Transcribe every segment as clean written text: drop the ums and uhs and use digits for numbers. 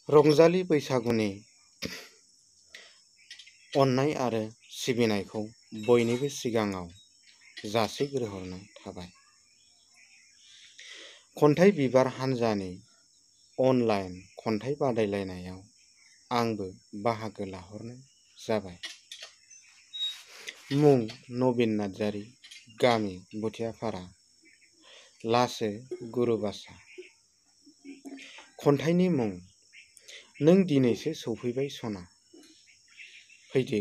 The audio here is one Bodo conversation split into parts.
रंजालि बैसागुनि अननाय आरो सिबिनायखौ बयनिबो सिगाङाव जासिग्रोहरनाय थाबाय। खन्थाइ बिबार हान्जानि अनलाइन खन्थाइ बादायलायनायाव आंबो बाहागो लाहरनाय जाबाय। मुं नबिन नार्जारि, गामि बुथियाफारा, लासो गुरुबासा। खन्थाइनि मुं नों दिनैसो सौफैबाय सना। फैदो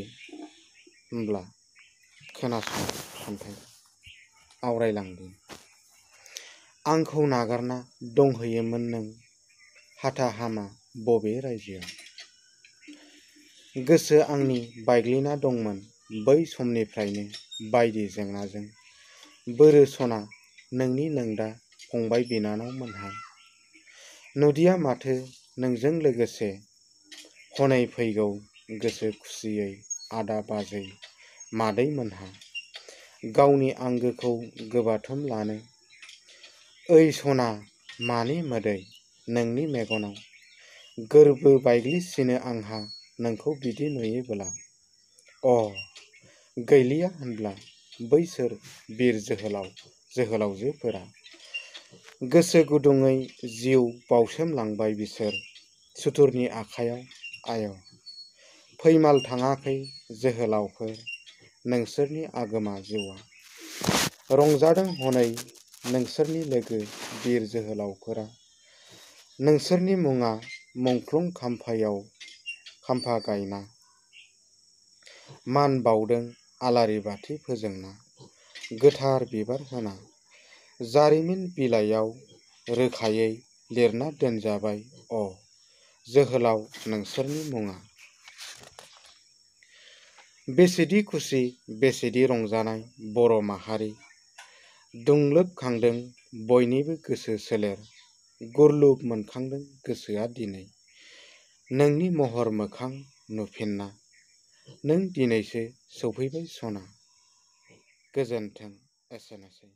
होमब्ला खोनासं खन्थाइ आवरायलांदों। आंखौ नागारना दंहैयोमोन नों हाथा हामा बबे रायजोआव। गोसो आंनि बायग्लिना दंमोन बै समनिफ्रायनो बायदि जेंनाजों। बोरो सना नोंनि नोंदा फंबाय बिनानाव मोनहा। नुदिया माथो नोंजों लोगोसे हनै फैगौ गोसो खुसियै आदा बाजै मादै मोनहा। गावनि आंगोखौ गोबाथुम लानो। ओइ सना मानि मोदै नोंनि मेगनाव गोरबो बायग्लिसिनो आंहा नोंखौ बिदि नुयोबोला। अ गैलिया होनब्ला बैसोर बिर जोहोलाव जोहोलावजोफोरा। गोसो गुदुङै जिउ बाउसोमलांबाय बिसोर सुथुरनि आखायाव आय'। फैमाल थाङाखै जोहोलावफोर नोंसोरनि आगोमा जिउआ। रंजादों हनै नोंसोरनि लोगो बिर जोहोलावफोरा। नोंसोरनि मुङा मुंख्लं खाम्फा गायना। मान बाउदों आलारि बाथि फोजोंना। गोथार बिबार होना। जारिमिन बिलाइयाव रोखायै लिरना दोनजाबाय अ जोहोलाव नोंसोरनि मुङा। बेसेदि खुसि बेसेदि रंजानाय बर' माहारि। दुंलोबखांदों बयनिबो गोसो सोलेर। गुरलुब मोनखांदों गोसोआ दिनै। नोंनि महर मोखां नुफिनना। नों दिनैसो सौफैबाय सना। गोजोन्थों एसेनोसै।